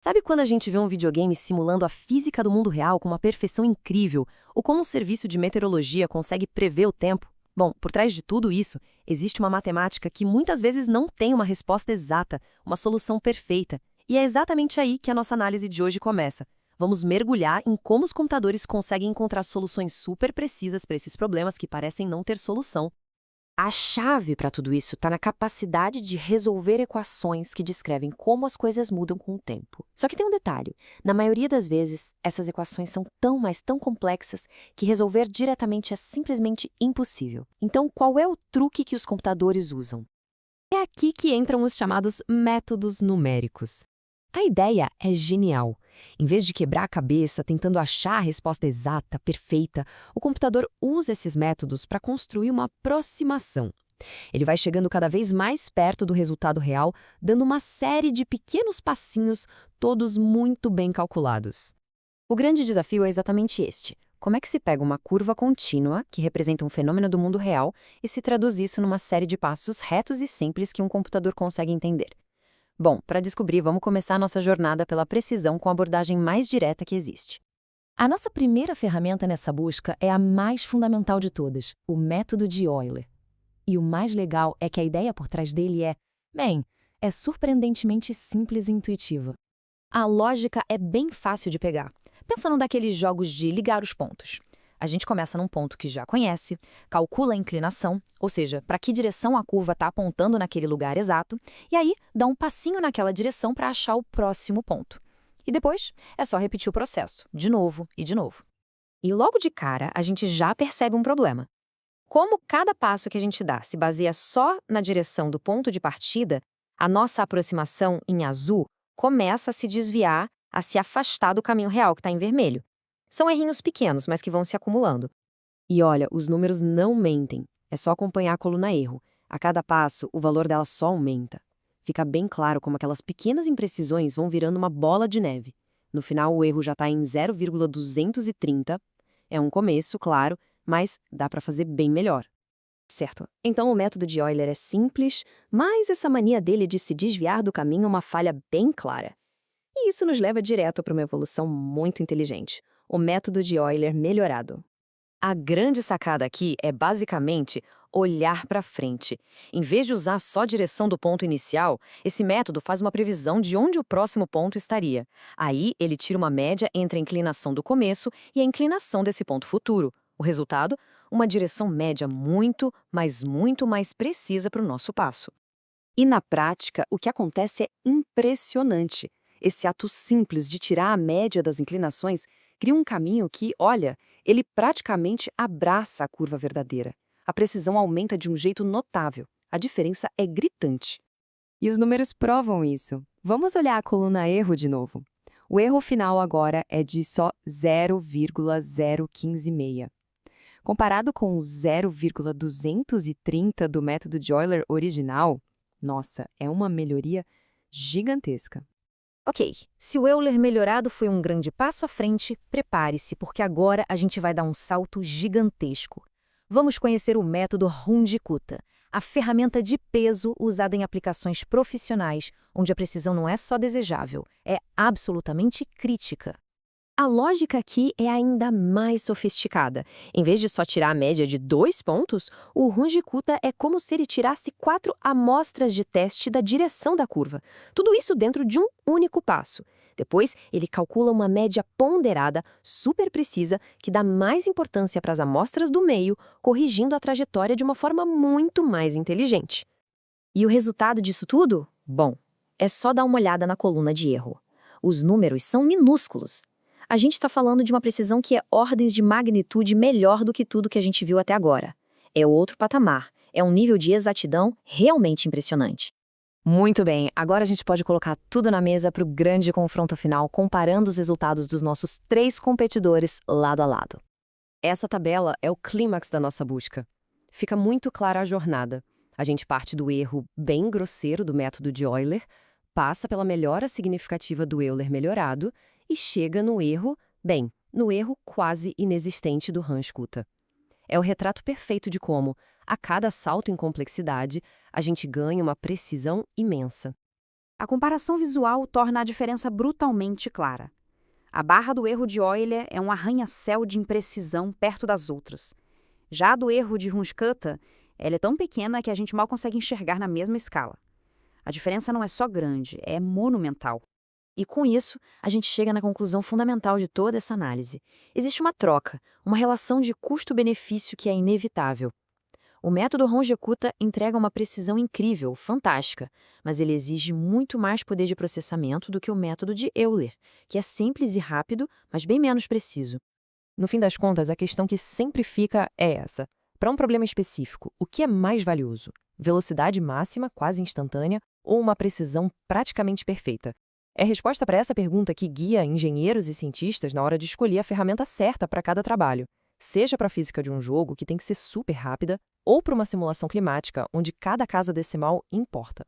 Sabe quando a gente vê um videogame simulando a física do mundo real com uma perfeição incrível, ou como um serviço de meteorologia consegue prever o tempo? Bom, por trás de tudo isso, existe uma matemática que muitas vezes não tem uma resposta exata, uma solução perfeita. E é exatamente aí que a nossa análise de hoje começa. Vamos mergulhar em como os computadores conseguem encontrar soluções super precisas para esses problemas que parecem não ter solução. A chave para tudo isso está na capacidade de resolver equações que descrevem como as coisas mudam com o tempo. Só que tem um detalhe: na maioria das vezes, essas equações são tão, mas tão complexas que resolver diretamente é simplesmente impossível. Então, qual é o truque que os computadores usam? É aqui que entram os chamados métodos numéricos. A ideia é genial. Em vez de quebrar a cabeça tentando achar a resposta exata, perfeita, o computador usa esses métodos para construir uma aproximação. Ele vai chegando cada vez mais perto do resultado real, dando uma série de pequenos passinhos, todos muito bem calculados. O grande desafio é exatamente este. Como é que se pega uma curva contínua, que representa um fenômeno do mundo real, e se traduz isso numa série de passos retos e simples que um computador consegue entender? Bom, para descobrir, vamos começar a nossa jornada pela precisão com a abordagem mais direta que existe. A nossa primeira ferramenta nessa busca é a mais fundamental de todas, o método de Euler. E o mais legal é que a ideia por trás dele é surpreendentemente simples e intuitiva. A lógica é bem fácil de pegar. Pensa num daqueles jogos de ligar os pontos. A gente começa num ponto que já conhece, calcula a inclinação, ou seja, para que direção a curva está apontando naquele lugar exato, e aí dá um passinho naquela direção para achar o próximo ponto. E depois é só repetir o processo, de novo e de novo. E logo de cara, a gente já percebe um problema. Como cada passo que a gente dá se baseia só na direção do ponto de partida, a nossa aproximação em azul começa a se desviar, a se afastar do caminho real que está em vermelho. São errinhos pequenos, mas que vão se acumulando. E olha, os números não mentem. É só acompanhar a coluna erro. A cada passo, o valor dela só aumenta. Fica bem claro como aquelas pequenas imprecisões vão virando uma bola de neve. No final, o erro já está em 0,230. É um começo, claro, mas dá para fazer bem melhor. Certo. Então o método de Euler é simples, mas essa mania dele de se desviar do caminho é uma falha bem clara. E isso nos leva direto para uma evolução muito inteligente, o método de Euler melhorado. A grande sacada aqui é basicamente olhar para frente. Em vez de usar só a direção do ponto inicial, esse método faz uma previsão de onde o próximo ponto estaria. Aí ele tira uma média entre a inclinação do começo e a inclinação desse ponto futuro. O resultado? Uma direção média muito, mas muito mais precisa para o nosso passo. E na prática, o que acontece é impressionante. Esse ato simples de tirar a média das inclinações cria um caminho que, olha, ele praticamente abraça a curva verdadeira. A precisão aumenta de um jeito notável. A diferença é gritante. E os números provam isso. Vamos olhar a coluna erro de novo. O erro final agora é de só 0,0156. Comparado com o 0,230 do método de Euler original, nossa, é uma melhoria gigantesca. Ok, se o Euler melhorado foi um grande passo à frente, prepare-se, porque agora a gente vai dar um salto gigantesco. Vamos conhecer o método Runge-Kutta, a ferramenta de peso usada em aplicações profissionais, onde a precisão não é só desejável, é absolutamente crítica. A lógica aqui é ainda mais sofisticada. Em vez de só tirar a média de 2 pontos, o Runge-Kutta é como se ele tirasse 4 amostras de teste da direção da curva. Tudo isso dentro de um único passo. Depois, ele calcula uma média ponderada, super precisa, que dá mais importância para as amostras do meio, corrigindo a trajetória de uma forma muito mais inteligente. E o resultado disso tudo? Bom, é só dar uma olhada na coluna de erro. Os números são minúsculos. A gente está falando de uma precisão que é ordens de magnitude melhor do que tudo que a gente viu até agora. É outro patamar, é um nível de exatidão realmente impressionante. Muito bem, agora a gente pode colocar tudo na mesa para o grande confronto final, comparando os resultados dos nossos 3 competidores lado a lado. Essa tabela é o clímax da nossa busca. Fica muito clara a jornada. A gente parte do erro bem grosseiro do método de Euler, passa pela melhora significativa do Euler melhorado e chega no erro quase inexistente do Runge-Kutta. É o retrato perfeito de como, a cada salto em complexidade, a gente ganha uma precisão imensa. A comparação visual torna a diferença brutalmente clara. A barra do erro de Euler é um arranha-céu de imprecisão perto das outras. Já a do erro de Hunchkutta, ela é tão pequena que a gente mal consegue enxergar na mesma escala. A diferença não é só grande, é monumental. E com isso, a gente chega na conclusão fundamental de toda essa análise. Existe uma troca, uma relação de custo-benefício que é inevitável. O método Runge-Kutta entrega uma precisão incrível, fantástica, mas ele exige muito mais poder de processamento do que o método de Euler, que é simples e rápido, mas bem menos preciso. No fim das contas, a questão que sempre fica é essa. Para um problema específico, o que é mais valioso? Velocidade máxima, quase instantânea, ou uma precisão praticamente perfeita? É a resposta para essa pergunta que guia engenheiros e cientistas na hora de escolher a ferramenta certa para cada trabalho, seja para a física de um jogo, que tem que ser super rápida, ou para uma simulação climática, onde cada casa decimal importa.